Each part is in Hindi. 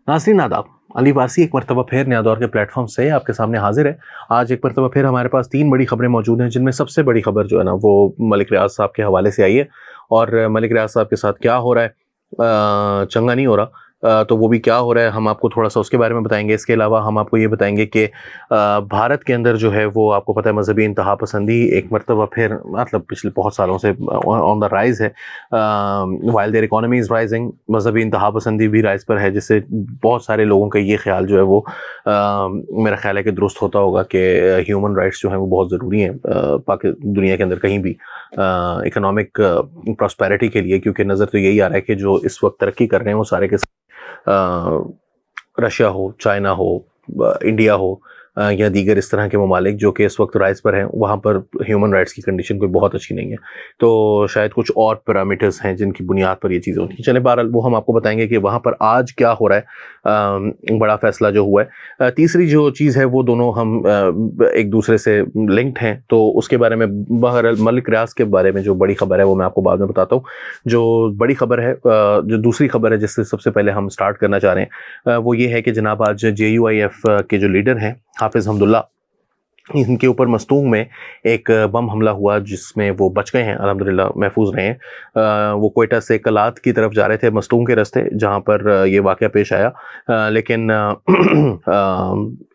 नाज़रीन आदाब, अली वारसी एक मरतबा फिर नया दौर के प्लेटफॉर्म से आपके सामने हाजिर है। आज एक मरतबा फिर हमारे पास 3 बड़ी खबरें मौजूद हैं, जिनमें सबसे बड़ी खबर जो है ना वो मलिक रियाज साहब के हवाले से आई है। और मलिक रियाज साहब के साथ क्या हो रहा है, चंगा नहीं हो रहा। तो वो भी क्या हो रहा है हम आपको थोड़ा सा उसके बारे में बताएंगे। इसके अलावा हम आपको ये बताएंगे कि भारत के अंदर जो है वो आपको पता है मजहबी इंतहा पसंदी एक मरतबा फिर मतलब पिछले बहुत सालों से ऑन द राइज है। While there economy is rising, मजहबी इंतहा पसंदी भी राइज पर है, जिससे बहुत सारे लोगों का ये ख्याल जो है वो मेरा ख्याल है कि दुरुस्त होता होगा कि ह्यूमन राइट्स जो हैं वो बहुत ज़रूरी हैं दुनिया के अंदर कहीं भी इकोनॉमिक प्रॉस्पेरिटी के लिए। क्योंकि नज़र तो यही आ रहा है कि जो इस वक्त तरक्की कर रहे हैं वो सारे के रशिया हो, चाइना हो, इंडिया हो या दीगर इस तरह के ममालिक जो कि इस वक्त राइज पर हैं, वहाँ पर ह्यूमन राइट्स की कंडीशन कोई बहुत अच्छी नहीं है। तो शायद कुछ और पैरामीटर्स हैं जिनकी बुनियाद पर ये चीज़ें होती हैं। चलें, बहरहाल वो हम आपको बताएंगे कि वहाँ पर आज क्या हो रहा है, बड़ा फैसला जो हुआ है। तीसरी जो चीज़ है वो दोनों हम एक दूसरे से लिंक्ड हैं, तो उसके बारे में बहरहाल मलिक रियाज के बारे में जो बड़ी खबर है वो मैं आपको बाद में बताता हूँ। जो बड़ी खबर है, जो दूसरी खबर है जिससे सबसे पहले हम स्टार्ट करना चाह रहे हैं, वो ये है कि जनाब आज JUIF के जो लीडर हैं हाफिज़ हमदुल्ला, इनके ऊपर मस्तूंग में एक बम हमला हुआ जिसमें वो बच गए हैं, अल्हम्दुलिल्लाह महफूज रहे हैं। वो कोयटा से कलात की तरफ जा रहे थे मस्तूंग के रास्ते, जहां पर ये वाक़या पेश आया। लेकिन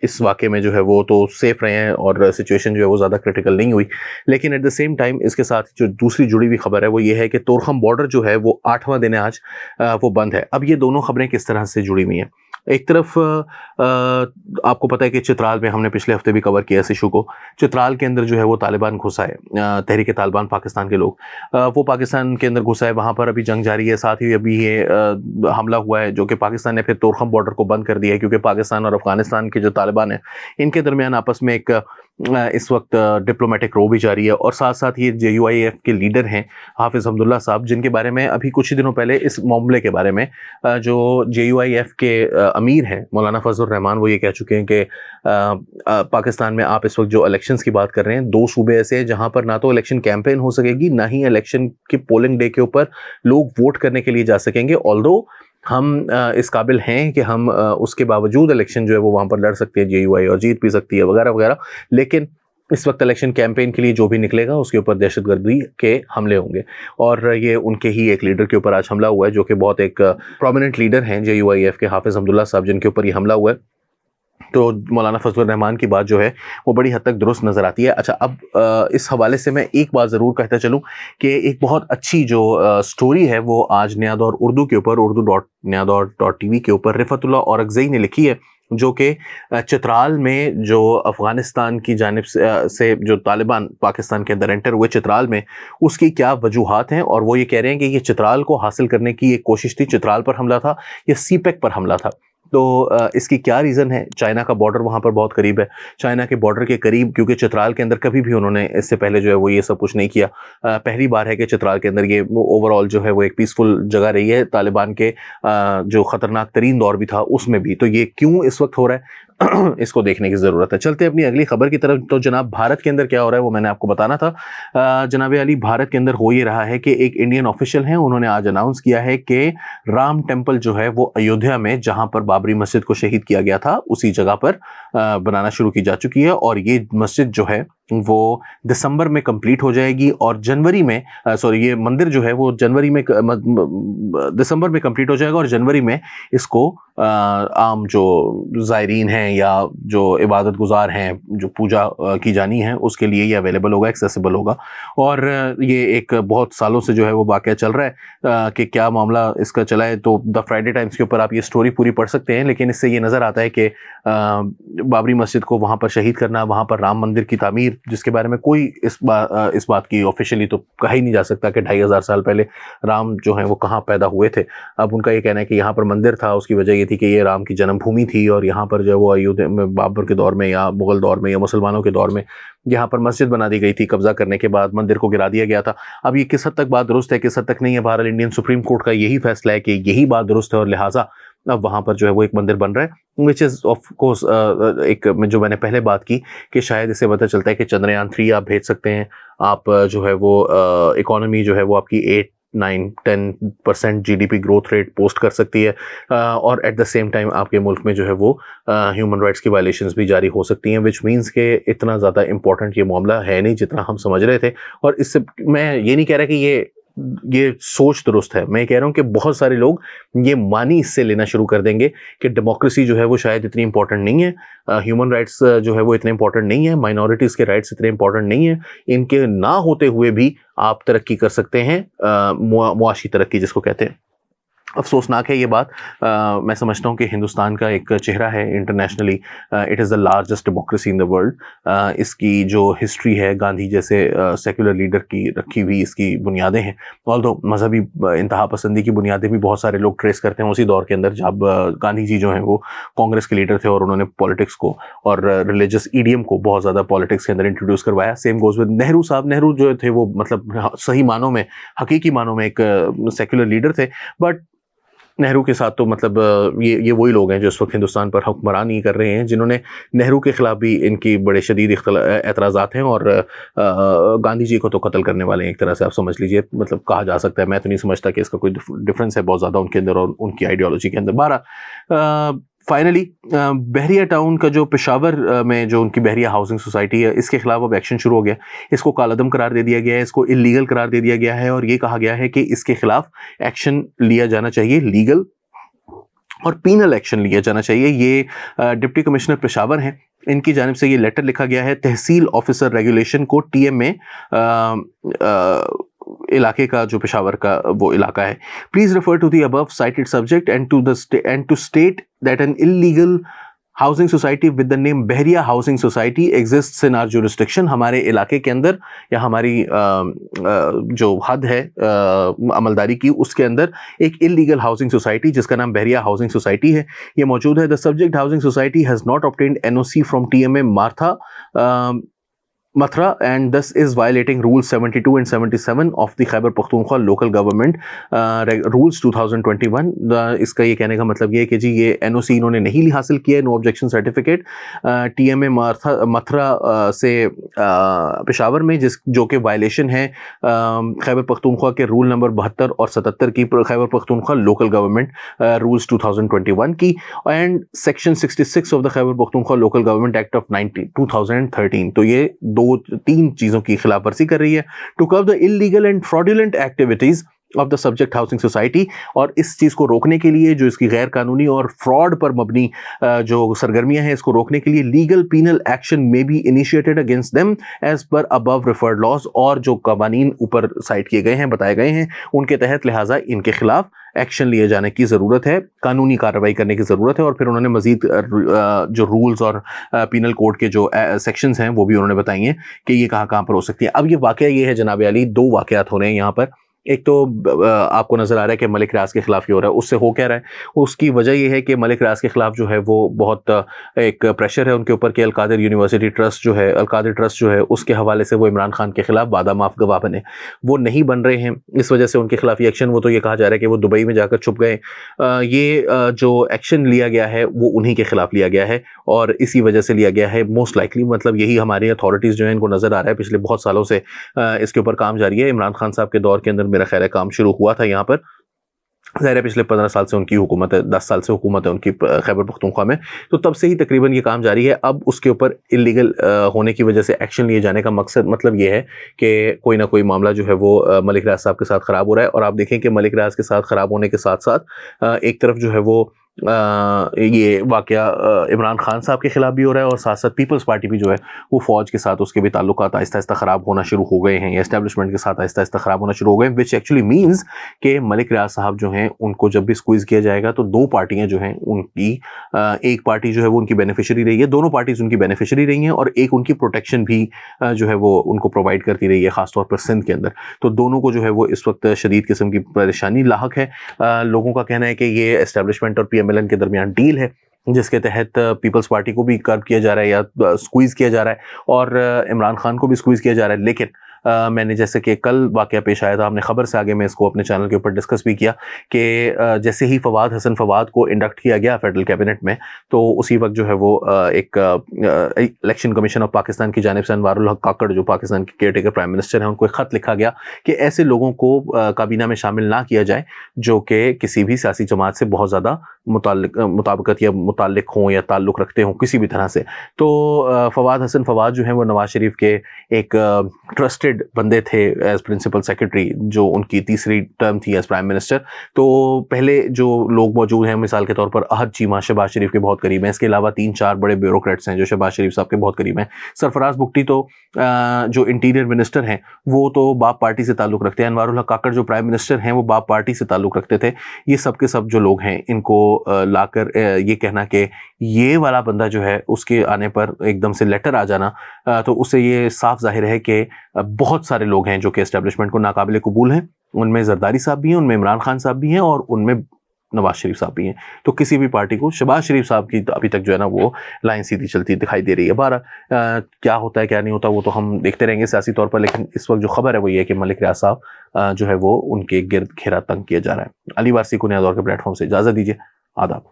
इस वाक़े में जो है वो तो सेफ रहे हैं और सिचुएशन जो है वो ज़्यादा क्रिटिकल नहीं हुई। लेकिन एट द सेम टाइम इसके साथ जो दूसरी जुड़ी हुई खबर है वो ये है कि तोरखम बॉर्डर जो है वो 8वां दिन है आज, वो बंद है। अब ये दोनों खबरें किस तरह से जुड़ी हुई हैं? एक तरफ आपको पता है कि चित्राल में हमने पिछले हफ्ते भी कवर किया इस इशू को। चित्राल के अंदर जो है वो तालिबान घुसा है, तहरीक तालिबान पाकिस्तान के लोग, वो पाकिस्तान के अंदर घुसा है। वहाँ पर अभी जंग जारी है, साथ ही अभी ये हमला हुआ है जो कि पाकिस्तान ने फिर तोरखम बॉर्डर को बंद कर दिया है, क्योंकि पाकिस्तान और अफगानिस्तान के जो तालिबान हैं इनके दरमियान आपस में एक इस वक्त डिप्लोमेटिक रो भी जारी है। और साथ साथ ये JUIF के लीडर हैं हाफिज़ हमदुल्ला साहब, जिनके बारे में अभी कुछ ही दिनों पहले इस मामले के बारे में जो JUIF के अमीर हैं मौलाना फजल रहमान, वो ये कह चुके हैं कि पाकिस्तान में आप इस वक्त जो इलेक्शंस की बात कर रहे हैं, 2 सूबे ऐसे हैं जहां पर ना तो इलेक्शन कैंपेन हो सकेगी, ना ही इलेक्शन के पोलिंग डे के ऊपर लोग वोट करने के लिए जा सकेंगे। ऑल्दो हम इस काबिल हैं कि हम उसके बावजूद इलेक्शन जो है वो वहाँ पर लड़ सकते हैं, JUI और जीत भी सकती है वगैरह वगैरह। लेकिन इस वक्त इलेक्शन कैंपेन के लिए जो भी निकलेगा उसके ऊपर दहशतगर्दी के हमले होंगे। और ये उनके ही एक लीडर के ऊपर आज हमला हुआ है, जो कि बहुत एक प्रोमिनेंट लीडर हैं JUIF के, हाफिज़ हमदुल्ला साहब, जिनके ऊपर ये हमला हुआ है। तो मौलाना फजल रहमान की बात जो है वो बड़ी हद तक दुरुस्त नज़र आती है। अच्छा, अब इस हवाले से मैं एक बात ज़रूर कहता चलूँ कि एक बहुत अच्छी जो स्टोरी है वो आज नया दौर उर्दू के ऊपर, urdu.nayador.tv के ऊपर रिफतुल्लाह औरकज़ई ने लिखी है, जो कि चित्राल में जो अफ़गानिस्तान की जानिब से जो तालिबान पाकिस्तान के अंदर एंटर हुए चित्राल में, उसकी क्या वजूहात हैं। और वो ये कह रहे हैं कि ये चित्राल को हासिल करने की एक कोशिश थी, चित्राल पर हमला था, ये CPEC पर हमला था। तो इसकी क्या रीज़न है? चाइना का बॉर्डर वहाँ पर बहुत करीब है, चाइना के बॉर्डर के करीब, क्योंकि चित्राल के अंदर कभी भी उन्होंने इससे पहले जो है वो ये सब कुछ नहीं किया। पहली बार है कि चित्राल के अंदर ये ओवरऑल जो है वो एक पीसफुल जगह रही है। तालिबान के जो ख़तरनाक तरीन दौर भी था उसमें भी। तो ये क्यों इस वक्त हो रहा है इसको देखने की ज़रूरत है। चलते हैं अपनी अगली खबर की तरफ। तो जनाब भारत के अंदर क्या हो रहा है वो मैंने आपको बताना था। जनाब अली, भारत के अंदर हो ये रहा है कि एक इंडियन ऑफिशियल हैं, उन्होंने आज अनाउंस किया है कि राम टेम्पल जो है वो अयोध्या में, जहां पर बाबरी मस्जिद को शहीद किया गया था, उसी जगह पर बनाना शुरू की जा चुकी है। और ये मस्जिद जो है वो दिसंबर में कंप्लीट हो जाएगी और जनवरी में ये मंदिर जो है वो जनवरी में दिसंबर में कंप्लीट हो जाएगा और जनवरी में इसको आम जो ज़ायरीन हैं या जो इबादत गुजार हैं, जो पूजा की जानी है, उसके लिए ये अवेलेबल होगा, एक्सेसिबल होगा। और ये एक बहुत सालों से जो है वो वाक़या चल रहा है कि क्या मामला इसका चला है। तो द फ्राइडे टाइम्स के ऊपर आप ये स्टोरी पूरी पढ़ सकते हैं, लेकिन इससे ये नज़र आता है कि बाबरी मस्जिद को वहाँ पर शहीद करना, वहाँ पर राम मंदिर की तामीर, जिसके बारे में कोई इस बात की ऑफिशियली तो कहा ही नहीं जा सकता कि 2500 साल पहले राम जो हैं वो कहाँ पैदा हुए थे। अब उनका ये कहना है कि यहाँ पर मंदिर था, उसकी वजह ये थी कि ये राम की जन्मभूमि थी और यहाँ पर जो है वो अयोध्या में बाबर के दौर में या मुगल दौर में या मुसलमानों के दौर में यहाँ पर मस्जिद बना दी गई थी, कब्जा करने के बाद मंदिर को गिरा दिया गया था। अब ये किस हद तक बात दुरुस्त है, किस हद तक नहीं है, बहरहाल इंडियन सुप्रीम कोर्ट का यही फैसला है कि यही बात दुरुस्त है और लिहाजा अब वहाँ पर जो है वो एक मंदिर बन रहा है, विच इज़ ऑफ कोर्स एक जो मैंने पहले बात की कि शायद इससे पता चलता है कि चंद्रयान 3 आप भेज सकते हैं, आप जो है वो इकोनॉमी जो है वो आपकी 9-10% GDP ग्रोथ रेट पोस्ट कर सकती है, और एट द सेम टाइम आपके मुल्क में जो है वो ह्यूमन राइट्स की वायलेशंस भी जारी हो सकती हैं, विच मीन्स के इतना ज़्यादा इंपॉर्टेंट ये मामला है नहीं जितना हम समझ रहे थे। और इससे मैं ये नहीं कह रहा कि ये सोच दुरुस्त है, मैं कह रहा हूं कि बहुत सारे लोग ये मानी इससे लेना शुरू कर देंगे कि डेमोक्रेसी जो है वो शायद इतनी इंपॉर्टेंट नहीं है, ह्यूमन राइट्स जो है वो इतने इंपॉर्टेंट नहीं है, माइनॉरिटीज़ के राइट्स इतने इंपॉर्टेंट नहीं है, इनके ना होते हुए भी आप तरक्की कर सकते हैं, मुआशी तरक्की जिसको कहते हैं। अफसोसनाक है ये बात। मैं समझता हूँ कि हिंदुस्तान का एक चेहरा है internationally, it is the largest democracy in the world. इसकी जो हिस्ट्री है गांधी जैसे सेक्युलर लीडर की रखी हुई इसकी बुनियादें हैं, ऑल्दो मजहबी इंतहा पसंदी की बुनियादें भी बहुत सारे लोग ट्रेस करते हैं उसी दौर के अंदर जब गांधी जी जो हैं वो कांग्रेस के लीडर थे और उन्होंने पॉलिटिक्स को और रिलीजियस ईडियम को बहुत ज़्यादा पॉलिटिक्स के अंदर इंट्रोड्यूस करवाया। सेम गोज विद नेहरू साहब। नेहरू जो थे वो मतलब सही मानों में, हकीकी मानों में एक सेक्युलर लीडर थे, बट नेहरू के साथ तो मतलब ये वही लोग हैं जो इस वक्त हिंदुस्तान पर हुक्मरानी कर रहे हैं, जिन्होंने नेहरू के खिलाफ भी इनकी बड़े शदीद एतराज़ात हैं, और गांधी जी को तो कत्ल करने वाले हैं एक तरह से, आप समझ लीजिए, मतलब कहा जा सकता है। मैं तो नहीं समझता कि इसका कोई डिफरेंस है बहुत ज़्यादा उनके अंदर और उनकी आइडियोलॉजी के अंदर। 12 फाइनली बहरिया टाउन का जो पेशावर में जो उनकी बहरिया हाउसिंग सोसाइटी है, इसके खिलाफ अब एक्शन शुरू हो गया। इसको कालअदम करार दे दिया गया है, इसको इलीगल करार दे दिया गया है, और ये कहा गया है कि इसके खिलाफ एक्शन लिया जाना चाहिए, लीगल और पीनल एक्शन लिया जाना चाहिए। ये डिप्टी कमिश्नर पेशावर हैं, इनकी जानिब से ये लेटर लिखा गया है तहसील ऑफिसर रेगुलेशन को, TM में इलाके का जो पेशावर का वो इलाका है। Please refer to the above cited subject and to state that an illegal housing society with the name Bahria housing society exists in our jurisdiction. हमारे इलाके के अंदर या हमारी जो हद है अमलदारी की, उसके अंदर एक इलीगल हाउसिंग सोसाइटी जिसका नाम बहरिया हाउसिंग सोसाइटी है, ये मौजूद है। The subject housing society has not obtained NOC from TMA Mathura and thus is violating Rules 72 and 77 of the Khyber Pakhtunkhwa Local Government Rules 2021। इसका ये कहने का मतलब ये है कि जी ये NOC इन्होंने नहीं हासिल किया है, no objection certificate, TMA Mathura से पेशावर में, जो कि वायलेशन है खैबर पख्तूनख्वा के रूल नंबर 72 और 77 की, Khyber Pakhtunkhwa local government rules 2021 की, and section 66 of the Khyber Pakhtunkhwa local government act of 2013। तो ये 2-3 चीजों की खिलाफवर्जी कर रही है। To curb the illegal and fraudulent activities of the subject housing society, और इस चीज़ को रोकने के लिए, जो इसकी गैर कानूनी और फ्रॉड पर मबनी जो सरगर्मियां हैं, इसको रोकने के लिए लीगल पीनल एक्शन में be initiated against them as per above referred laws. और जो कवानीन ऊपर साइट किए गए हैं, बताए गए हैं, उनके तहत लिहाजा इनके खिलाफ एक्शन लिए जाने की ज़रूरत है, कानूनी कार्रवाई करने की ज़रूरत है। और फिर उन्होंने मजीद जो रूल्स और पीनल कोड के जो सेक्शंस हैं वो भी उन्होंने बताई हैं कि ये कहाँ पर हो सकती है। अब ये वाकया ये है जनाब अली, 2 वाकयात हो रहे हैं यहाँ पर। एक तो आपको नज़र आ रहा है कि मलिक रियाज के खिलाफ ही हो रहा है। उससे हो क्या रहा है, उसकी वजह यह है कि मलिक रियाज के खिलाफ जो है वो बहुत एक प्रेशर है उनके ऊपर कि अलकादिर यूनिवर्सिटी ट्रस्ट जो है, अलकादिर ट्रस्ट जो है, उसके हवाले से वो इमरान खान के खिलाफ वादा माफ गवाह बने, वो नहीं बन रहे हैं। इस वजह से उनके खिलाफ ये एक्शन, वो तो ये कहा जा रहा है कि वो दुबई में जाकर छुप गए। ये जो एक्शन लिया गया है वो उन्हीं के खिलाफ लिया गया है और इसी वजह से लिया गया है मोस्ट लाइकली। मतलब यही हमारी अथॉरिटीज़ जो है इनको नज़र आ रहा है, पिछले बहुत सालों से इसके ऊपर काम जारी है। इमरान खान साहब के दौर के अंदर मेरा ख्याल है काम शुरू हुआ था यहाँ पर, ज़ाहिर है पिछले 15 साल से उनकी हुकूमत है, 10 साल से हुकूमत है उनकी खैबर पख्तूनख्वा में, तो तब से ही तकरीबन ये काम जारी है। अब उसके ऊपर इलीगल होने की वजह से एक्शन लिए जाने का मकसद मतलब ये है कि कोई ना कोई मामला जो है वो मलिक रियाज साहब के साथ ख़राब हो रहा है। और आप देखें कि मलिक रियाज के साथ ख़राब होने के साथ साथ एक तरफ जो है वो ये वाकया इमरान खान साहब के खिलाफ भी हो रहा है और साथ साथ पीपल्स पार्टी भी जो है वो फ़ौज के साथ उसके भी ताल्लुकात आहिस्ता आहिस्ता ख़राब होना शुरू हो गए हैं, एस्टेब्लिशमेंट के साथ आहिस्ता आहिस्ता ख़राब होना शुरू हो गए, विच एक्चुअली मीन्स कि मलिक रियाज साहब जो हैं उनको जब भी स्क्वीज़ किया जाएगा तो 2 पार्टियां जो हैं उनकी, एक पार्टी जो है वो उनकी बेनिफिशरी रही है, दोनों पार्टीज उनकी बेनिफिशरी रही हैं, और एक उनकी प्रोटेक्शन भी जो है वो उनको प्रोवाइड करती रही है, ख़ासतौर पर सिंध के अंदर। तो दोनों को जो है वो इस वक्त शदीद किस्म की परेशानी लाहक है। लोगों का कहना है कि ये एस्टेब्लिशमेंट और PMLN के दरमियान डील है जिसके तहत पीपल्स पार्टी को भी कर्व किया जा रहा है या स्क्वीज़ किया जा रहा है और इमरान खान को भी स्क्वीज़ किया जा रहा है, लेकिन मैंने जैसे कि कल वाक़या पेश आया था, हमने खबर से आगे मैं इसको अपने चैनल के ऊपर डिस्कस भी किया कि जैसे ही फवाद हसन फवाद को इंडक्ट किया गया फेडरल कैबिनेट में, तो उसी वक्त जो है वो एक इलेक्शन कमीशन ऑफ पाकिस्तान की जानिब से अनवारुल हक काकड़ जो पाकिस्तान के केयर टेकर प्राइम मिनिस्टर हैं, उनको एक ख़त लिखा गया कि ऐसे लोगों को काबीना में शामिल ना किया जाए जो कि किसी भी सियासी जमात से बहुत ज़्यादा मुताबिकत या मुताल्लिक हों या ताल्लुक़ रखते हों किसी भी तरह से। तो फवाद हसन फवाद जो हैं वो नवाज शरीफ के एक ट्रस्टेड बंदे थे एज प्रिंसिपल सेक्रेटरी, जो उनकी तीसरी टर्म थी एज प्राइम मिनिस्टर। तो पहले जो लोग मौजूद हैं, मिसाल के तौर पर अहद चीमा शहबाज शरीफ के बहुत करीब हैं, इसके अलावा 3-4 बड़े ब्यूरोक्रेट्स हैं जो शहबाज शरीफ साहब के बहुत करीब हैं। सरफराज बुगटी तो जो इंटीरियर मिनिस्टर हैं वो तो बाप पार्टी से ताल्लुक़ रखते हैं। अनवारुल हक काकड़ जो प्राइम मिनिस्टर हैं वो बाप पार्टी से ताल्लुक़ रखते थे। ये सब के सब जो लोग हैं, इनको लाकर ये कहना कि ये वाला बंदा जो है उसके आने पर एकदम से लेटर आ जाना, तो उससे ये साफ जाहिर है कि बहुत सारे लोग हैं जो कि एस्टेब्लिशमेंट को नाकाबिले कबूल हैं। उनमें जरदारी साहब भी हैं, उनमें इमरान खान साहब भी हैं और उनमें नवाज शरीफ साहब भी हैं। तो किसी भी पार्टी को शहबाज शरीफ साहब की अभी तक जो है ना वो लाइन सीधी चलती दिखाई दे रही है। बारह क्या होता है क्या नहीं होता वो तो हम देखते रहेंगे सियासी तौर पर, लेकिन इस वक्त जो खबर है वो ये है कि मलिक रियाज साहब जो है वो उनके गिर्द घेरा तंग किया जा रहा है। अली वारसी को नया दौर के प्लेटफॉर्म से इजाज़त दीजिए। आदाब।